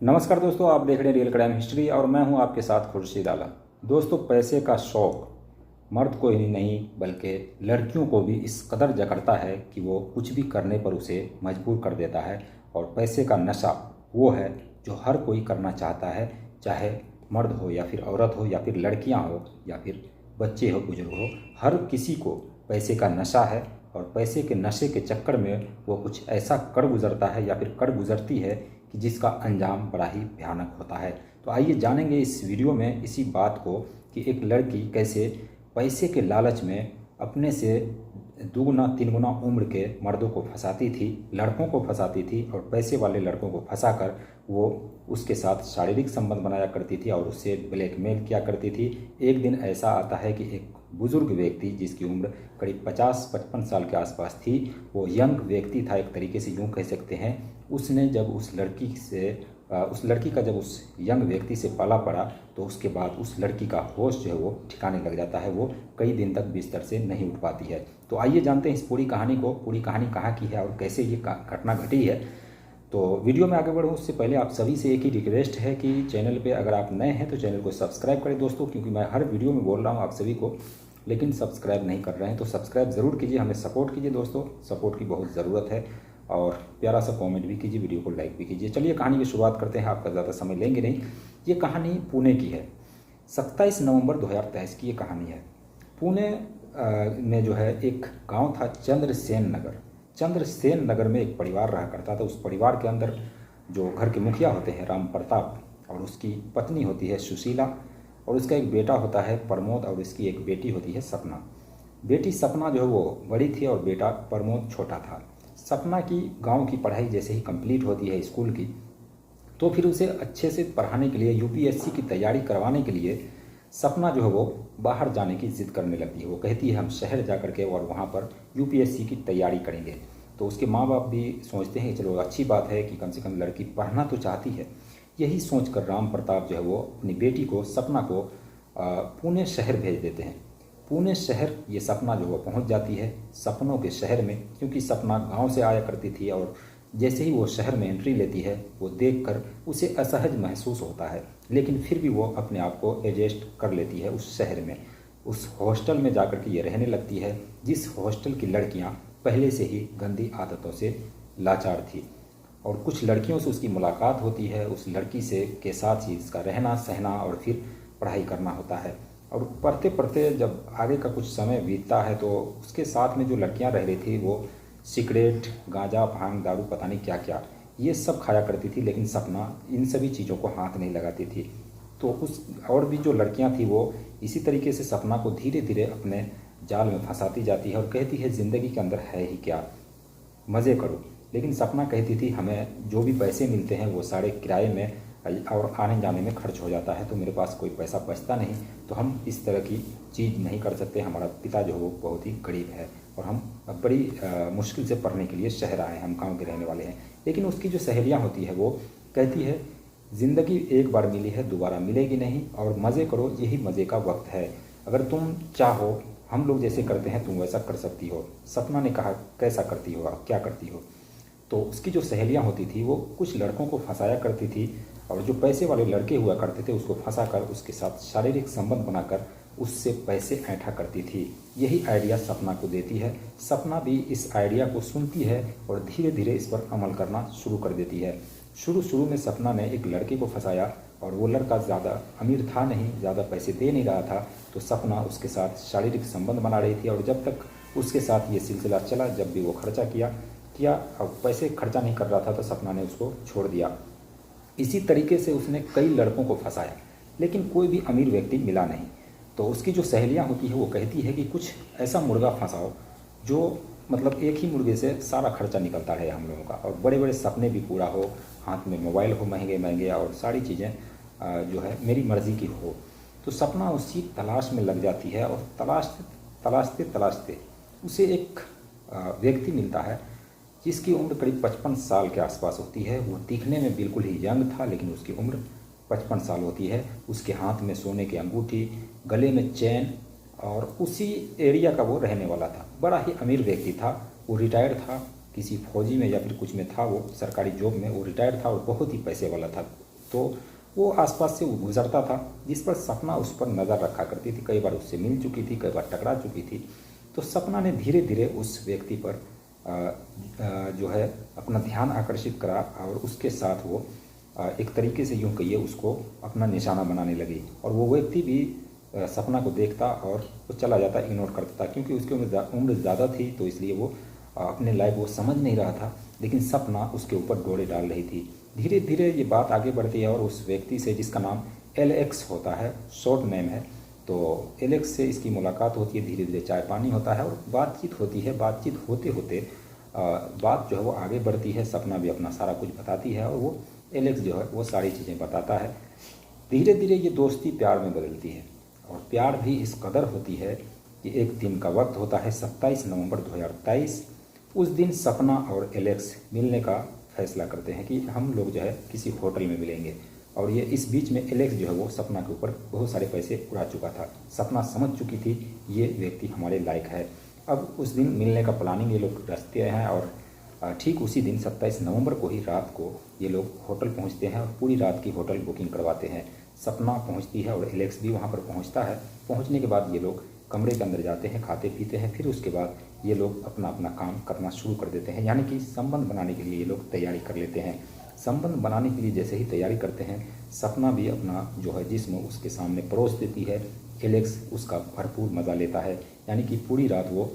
नमस्कार दोस्तों, आप देख रहे हैं रियल क्राइम हिस्ट्री और मैं हूं आपके साथ खुर्शीद आलम। दोस्तों, पैसे का शौक मर्द को ही नहीं बल्कि लड़कियों को भी इस कदर जकड़ता है कि वो कुछ भी करने पर उसे मजबूर कर देता है। और पैसे का नशा वो है जो हर कोई करना चाहता है, चाहे मर्द हो या फिर औरत हो या फिर लड़कियां हो या फिर बच्चे हो बुजुर्ग हो, हर किसी को पैसे का नशा है। और पैसे के नशे के चक्कर में वो कुछ ऐसा कर गुजरता है या फिर कर गुजरती है कि जिसका अंजाम बड़ा ही भयानक होता है। तो आइए जानेंगे इस वीडियो में इसी बात को कि एक लड़की कैसे पैसे के लालच में अपने से दुगुना तीन गुना उम्र के मर्दों को फंसाती थी, लड़कों को फंसाती थी और पैसे वाले लड़कों को फंसाकर वो उसके साथ शारीरिक संबंध बनाया करती थी और उससे ब्लैकमेल किया करती थी। एक दिन ऐसा आता है कि एक बुजुर्ग व्यक्ति जिसकी उम्र करीब 50-55 साल के आसपास थी, वो यंग व्यक्ति था, एक तरीके से यूँ कह सकते हैं। उसने जब उस लड़की का जब उस यंग व्यक्ति से पाला पड़ा तो उसके बाद उस लड़की का होश जो है वो ठिकाने लग जाता है। वो कई दिन तक बिस्तर से नहीं उठ पाती है। तो आइए जानते हैं इस पूरी कहानी को, पूरी कहानी कहाँ की है और कैसे ये घटना घटी है। तो वीडियो में आगे बढ़ूँ उससे पहले आप सभी से एक ही रिक्वेस्ट है कि चैनल पे अगर आप नए हैं तो चैनल को सब्सक्राइब करें दोस्तों, क्योंकि मैं हर वीडियो में बोल रहा हूँ आप सभी को, लेकिन सब्सक्राइब नहीं कर रहे हैं। तो सब्सक्राइब ज़रूर कीजिए, हमें सपोर्ट कीजिए दोस्तों, सपोर्ट की बहुत ज़रूरत है। और प्यारा सा कमेंट भी कीजिए, वीडियो को लाइक भी कीजिए। चलिए कहानी की शुरुआत करते हैं, आपका ज़्यादा समय लेंगे नहीं। ये कहानी पुणे की है, 27 नवंबर 2023 की ये कहानी है। पुणे में जो है एक गांव था चंद्रसेन नगर। चंद्रसेन नगर में एक परिवार रहा करता था। उस परिवार के अंदर जो घर के मुखिया होते हैं राम प्रताप, और उसकी पत्नी होती है सुशीला, और उसका एक बेटा होता है प्रमोद, और इसकी एक बेटी होती है सपना। बेटी सपना जो है वो बड़ी थी और बेटा प्रमोद छोटा था। सपना की गांव की पढ़ाई जैसे ही कंप्लीट होती है स्कूल की, तो फिर उसे अच्छे से पढ़ाने के लिए, यूपीएससी की तैयारी करवाने के लिए सपना जो है वो बाहर जाने की जिद करने लगती है। वो कहती है हम शहर जा कर के और वहाँ पर यूपीएससी की तैयारी करेंगे। तो उसके माँ बाप भी सोचते हैं चलो अच्छी बात है कि कम से कम लड़की पढ़ना तो चाहती है। यही सोचकर राम प्रताप जो है वो अपनी बेटी को, सपना को पुणे शहर भेज देते हैं। पुणे शहर ये सपना जो वो पहुंच जाती है सपनों के शहर में, क्योंकि सपना गांव से आया करती थी और जैसे ही वो शहर में एंट्री लेती है वो देखकर उसे असहज महसूस होता है, लेकिन फिर भी वो अपने आप को एडजस्ट कर लेती है उस शहर में। उस हॉस्टल में जाकर के ये रहने लगती है जिस हॉस्टल की लड़कियां पहले से ही गंदी आदतों से लाचार थी। और कुछ लड़कियों से उसकी मुलाकात होती है, उस लड़की से के साथ ही इसका रहना सहना और फिर पढ़ाई करना होता है। और पढ़ते पढ़ते जब आगे का कुछ समय बीतता है तो उसके साथ में जो लड़कियां रह रही थी वो सिगरेट, गांजा, भांग, दारू, पता नहीं क्या क्या ये सब खाया करती थी, लेकिन सपना इन सभी चीज़ों को हाथ नहीं लगाती थी। तो उस और भी जो लड़कियां थी वो इसी तरीके से सपना को धीरे धीरे अपने जाल में फंसाती जाती है और कहती है ज़िंदगी के अंदर है ही क्या, मज़े करो। लेकिन सपना कहती थी हमें जो भी पैसे मिलते हैं वो सारे किराए में और आने जाने में खर्च हो जाता है, तो मेरे पास कोई पैसा बचता नहीं, तो हम इस तरह की चीज़ नहीं कर सकते। हमारा पिता जो है वो बहुत ही गरीब है और हम बड़ी मुश्किल से पढ़ने के लिए शहर आए हैं, हम गांव के रहने वाले हैं। लेकिन उसकी जो सहेलियां होती है वो कहती है ज़िंदगी एक बार मिली है, दोबारा मिलेगी नहीं, और मज़े करो, यही मज़े का वक्त है। अगर तुम चाहो हम लोग जैसे करते हैं तुम वैसा कर सकती हो। सपना ने कहा कैसा करती हो, आप क्या करती हो? तो उसकी जो सहेलियां होती थी वो कुछ लड़कों को फंसाया करती थी और जो पैसे वाले लड़के हुआ करते थे उसको फंसाकर उसके साथ शारीरिक संबंध बनाकर उससे पैसे ऐंठा करती थी। यही आइडिया सपना को देती है। सपना भी इस आइडिया को सुनती है और धीरे धीरे इस पर अमल करना शुरू कर देती है। शुरू में सपना ने एक लड़के को फंसाया और वो लड़का ज़्यादा अमीर था नहीं, ज़्यादा पैसे दे नहीं रहा था, तो सपना उसके साथ शारीरिक संबंध बना रही थी। और जब तक उसके साथ ये सिलसिला चला, जब भी वो खर्चा किया अब पैसे खर्चा नहीं कर रहा था तो सपना ने उसको छोड़ दिया। इसी तरीके से उसने कई लड़कों को फंसाया, लेकिन कोई भी अमीर व्यक्ति मिला नहीं। तो उसकी जो सहेलियां होती है वो कहती है कि कुछ ऐसा मुर्गा फंसाओ जो मतलब एक ही मुर्गे से सारा खर्चा निकलता रहे हम लोगों का, और बड़े बड़े सपने भी पूरा हो, हाथ में मोबाइल हो महंगे महंगे, और सारी चीज़ें जो है मेरी मर्ज़ी की हो। तो सपना उसी तलाश में लग जाती है और तलाशते तलाशते उसे एक व्यक्ति मिलता है जिसकी उम्र करीब 55 साल के आसपास होती है। वो दिखने में बिल्कुल ही यंग था, लेकिन उसकी उम्र 55 साल होती है। उसके हाथ में सोने की अंगूठी, गले में चैन, और उसी एरिया का वो रहने वाला था। बड़ा ही अमीर व्यक्ति था, वो रिटायर्ड था, किसी फौजी में या फिर कुछ में था, वो सरकारी जॉब में वो रिटायर्ड था और बहुत ही पैसे वाला था। तो वो आसपास से गुजरता था, जिस पर सपना उस पर नज़र रखा करती थी। कई बार उससे मिल चुकी थी, कई बार टकरा चुकी थी। तो सपना ने धीरे धीरे उस व्यक्ति पर जो है अपना ध्यान आकर्षित करा और उसके साथ वो एक तरीके से यूँ कहिए उसको अपना निशाना बनाने लगी। और वो व्यक्ति भी सपना को देखता और वो चला जाता, इग्नोर करता था, क्योंकि उसकी उम्र ज़्यादा थी, तो इसलिए वो अपने लाइफ वो समझ नहीं रहा था। लेकिन सपना उसके ऊपर डोरे डाल रही थी। धीरे धीरे ये बात आगे बढ़ती है और उस व्यक्ति से, जिसका नाम एलेक्स होता है, शॉर्ट नेम है, तो एलेक्स से इसकी मुलाकात होती है। धीरे धीरे चाय पानी होता है और बातचीत होती है। बातचीत होते होते बात जो है वो आगे बढ़ती है। सपना भी अपना सारा कुछ बताती है और वो एलेक्स जो है वो सारी चीज़ें बताता है। धीरे धीरे ये दोस्ती प्यार में बदलती है और प्यार भी इस कदर होती है कि एक दिन का वक्त होता है 27 नवंबर 2023। उस दिन सपना और एलेक्स मिलने का फैसला करते हैं कि हम लोग जो है किसी होटल में मिलेंगे। और ये इस बीच में एलेक्स जो है वो सपना के ऊपर बहुत सारे पैसे उड़ा चुका था। सपना समझ चुकी थी ये व्यक्ति हमारे लायक है। अब उस दिन मिलने का प्लानिंग ये लोग रचते हैं और ठीक उसी दिन 27 नवंबर को ही रात को ये लोग होटल पहुंचते हैं और पूरी रात की होटल बुकिंग करवाते हैं। सपना पहुंचती है और एलेक्स भी वहां पर पहुंचता है। पहुंचने के बाद ये लोग कमरे के अंदर जाते हैं, खाते पीते हैं। फिर उसके बाद ये लोग अपना अपना काम करना शुरू कर देते हैं, यानी कि संबंध बनाने के लिए ये लोग तैयारी कर लेते हैं। संबंध बनाने के लिए जैसे ही तैयारी करते हैं, सपना भी अपना जो है जिस्म उसके सामने परोस देती है। एलेक्स उसका भरपूर मज़ा लेता है, यानी कि पूरी रात वो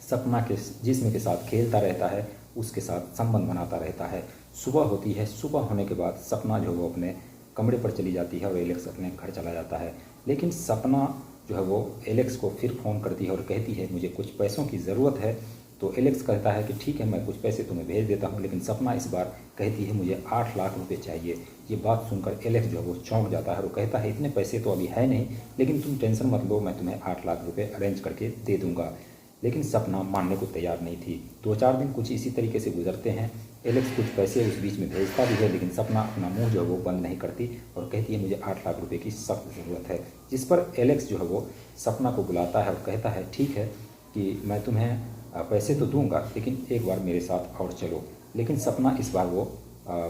सपना के जिस्म के साथ खेलता रहता है, उसके साथ संबंध बनाता रहता है। सुबह होती है। सुबह होने के बाद सपना जो है वो अपने कमरे पर चली जाती है और एलेक्स अपने घर चला जाता है। लेकिन सपना जो है वो एलेक्स को फिर फ़ोन करती है और कहती है मुझे कुछ पैसों की ज़रूरत है। तो एलेक्स कहता है कि ठीक है, मैं कुछ पैसे तुम्हें भेज देता हूँ। लेकिन सपना इस बार कहती है मुझे 8 लाख रुपए चाहिए। ये बात सुनकर एलेक्स जो है वो चौंक जाता है और कहता है इतने पैसे तो अभी है नहीं, लेकिन तुम टेंशन मत लो, मैं तुम्हें 8 लाख रुपए अरेंज करके दे दूंगा। लेकिन सपना मानने को तैयार नहीं थी। 2-4 दिन कुछ इसी तरीके से गुजरते हैं। एलेक्स कुछ पैसे उस बीच में भेजता भी है, लेकिन सपना अपना मुंह जो है वो बंद नहीं करती और कहती है मुझे 8 लाख रुपए की सख्त ज़रूरत है। जिस पर एलेक्स जो है वो सपना को बुलाता है और कहता है ठीक है कि मैं तुम्हें पैसे तो दूंगा, लेकिन एक बार मेरे साथ और चलो। लेकिन सपना इस बार वो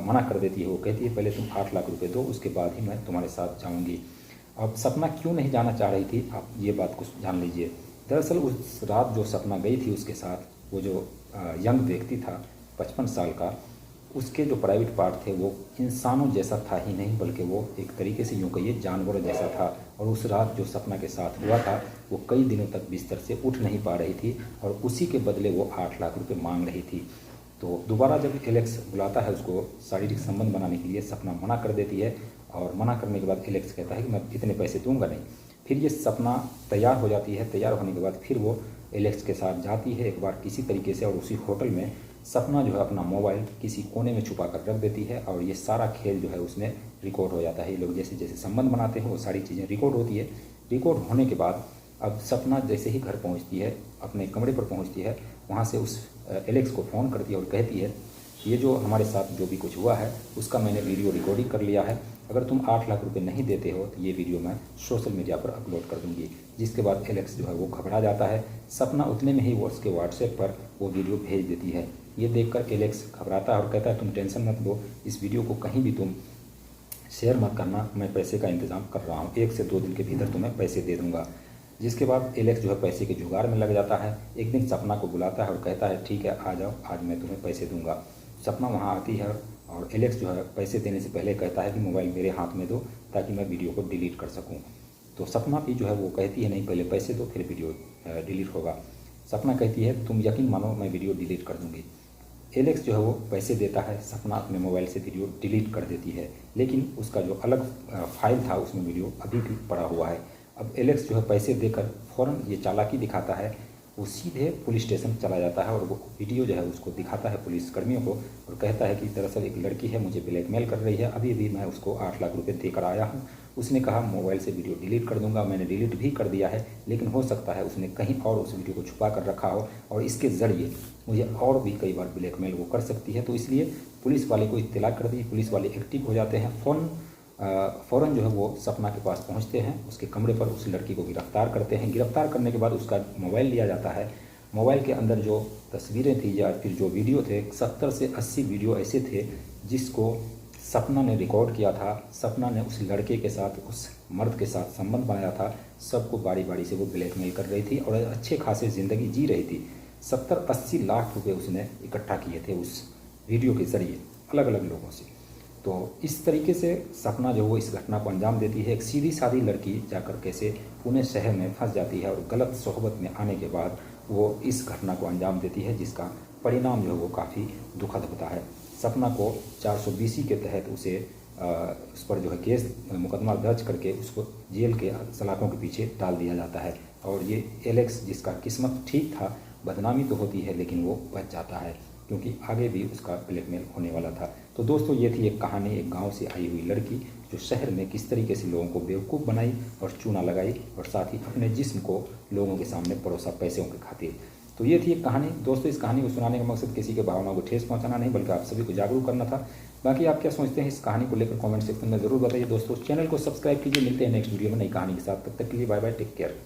मना कर देती है। वो कहती है पहले तुम 8 लाख रुपए दो, उसके बाद ही मैं तुम्हारे साथ जाऊँगी। अब सपना क्यों नहीं जाना चाह रही थी, आप ये बात को जान लीजिए। दरअसल उस रात जो सपना गई थी उसके साथ वो जो यंग व्यक्ति था 55 साल का, उसके जो प्राइवेट पार्ट थे वो इंसानों जैसा था ही नहीं, बल्कि वो एक तरीके से यूँ कहिए जानवरों जैसा था। और उस रात जो सपना के साथ हुआ था वो कई दिनों तक बिस्तर से उठ नहीं पा रही थी और उसी के बदले वो 8 लाख रुपए मांग रही थी। तो दोबारा जब एलेक्स बुलाता है उसको शारीरिक संबंध बनाने के लिए, सपना मना कर देती है और मना करने के बाद एलेक्स कहता है कि मैं इतने पैसे दूंगा नहीं। फिर ये सपना तैयार हो जाती है। तैयार होने के बाद फिर वो एलेक्स के साथ जाती है एक बार किसी तरीके से, और उसी होटल में सपना जो है अपना मोबाइल किसी कोने में छुपा कर रख देती है और ये सारा खेल जो है उसमें रिकॉर्ड हो जाता है। ये लोग जैसे जैसे संबंध बनाते हैं वो सारी चीज़ें रिकॉर्ड होती है। रिकॉर्ड होने के बाद अब सपना जैसे ही घर पहुंचती है, अपने कमरे पर पहुंचती है, वहां से उस एलेक्स को फ़ोन करती है और कहती है ये जो हमारे साथ जो भी कुछ हुआ है उसका मैंने वीडियो रिकॉर्डिंग कर लिया है। अगर तुम 8 लाख रुपए नहीं देते हो तो ये वीडियो मैं सोशल मीडिया पर अपलोड कर दूंगी। जिसके बाद एलेक्स जो है वो घबरा जाता है। सपना उतने में ही वो उसके व्हाट्सएप पर वो वीडियो भेज देती है। ये देखकर एलेक्स घबराता है और कहता है तुम टेंशन मत लो, इस वीडियो को कहीं भी तुम शेयर मत करना, मैं पैसे का इंतज़ाम कर रहा हूँ, 1 से 2 दिन के भीतर तुम्हें पैसे दे दूँगा। जिसके बाद एलेक्स जो है पैसे के जुगाड़ में लग जाता है। एक दिन सपना को बुलाता है और कहता है ठीक है आ जाओ, आज मैं तुम्हें पैसे दूंगा। सपना वहाँ आती है और एलेक्स जो है पैसे देने से पहले कहता है कि मोबाइल मेरे हाथ में दो ताकि मैं वीडियो को डिलीट कर सकूँ। तो सपना भी जो है वो कहती है नहीं, पहले पैसे दो फिर वीडियो डिलीट होगा। सपना कहती है तुम यकीन मानो मैं वीडियो डिलीट कर दूँगी। एलेक्स जो है वो पैसे देता है, सपना अपने मोबाइल से वीडियो डिलीट कर देती है, लेकिन उसका जो अलग फाइल था उसमें वीडियो अभी भी पड़ा हुआ है। अब एलेक्स जो है पैसे देकर फ़ौरन ये चालाकी दिखाता है, वो सीधे पुलिस स्टेशन चला जाता है और वो वीडियो जो है उसको दिखाता है पुलिस कर्मियों को और कहता है कि दरअसल एक लड़की है मुझे ब्लैकमेल कर रही है, अभी अभी मैं उसको 8 लाख रुपए देकर आया हूँ। उसने कहा मोबाइल से वीडियो डिलीट कर दूंगा, मैंने डिलीट भी कर दिया है, लेकिन हो सकता है उसने कहीं और उस वीडियो को छुपा कर रखा हो और इसके ज़रिए मुझे और भी कई बार ब्लैकमेल वो कर सकती है। तो इसलिए पुलिस वाले को इत्तला कर दी। पुलिस वाले एक्टिव हो जाते हैं। फ़ौरन जो है वो सपना के पास पहुंचते हैं, उसके कमरे पर उस लड़की को गिरफ्तार करते हैं। गिरफ्तार करने के बाद उसका मोबाइल लिया जाता है। मोबाइल के अंदर जो तस्वीरें थी या फिर जो वीडियो थे, 70 से 80 वीडियो ऐसे थे जिसको सपना ने रिकॉर्ड किया था। सपना ने उस लड़के के साथ, उस मर्द के साथ संबंध बनाया था। सबको बारी बारी से वो ब्लैकमेल कर रही थी और अच्छे खासे ज़िंदगी जी रही थी। 70-80 लाख रुपए उसने इकट्ठा किए थे उस वीडियो के ज़रिए अलग अलग लोगों से। तो इस तरीके से सपना जो वो इस घटना को अंजाम देती है। एक सीधी सादी लड़की जाकर कैसे पुणे शहर में फंस जाती है और गलत सोहबत में आने के बाद वो इस घटना को अंजाम देती है, जिसका परिणाम जो है वो काफ़ी दुखद होता है। सपना को 420 के तहत उस पर जो है केस मुकदमा दर्ज करके उसको जेल के सलाखों के पीछे डाल दिया जाता है। और ये एलेक्स, जिसका किस्मत ठीक था, बदनामी तो होती है लेकिन वो बच जाता है, क्योंकि आगे भी उसका ब्लैकमेल होने वाला था। तो दोस्तों, ये थी एक कहानी, एक गांव से आई हुई लड़की जो शहर में किस तरीके से लोगों को बेवकूफ़ बनाई और चूना लगाई और साथ ही अपने जिस्म को लोगों के सामने परोसा पैसों के खातिर। तो ये थी एक कहानी। दोस्तों, इस कहानी को सुनाने का मकसद किसी के भावनाओं को ठेस पहुंचाना नहीं, बल्कि आप सभी को जागरूक करना था। बाकी आप क्या सोचते हैं इस कहानी को लेकर कमेंट सेक्शन में ज़रूर बताइए। दोस्तों, चैनल को सब्सक्राइब कीजिए। मिलते हैं नेक्स्ट वीडियो में नई कहानी के साथ। तब तक के लिए बाय बाय, टेक केयर।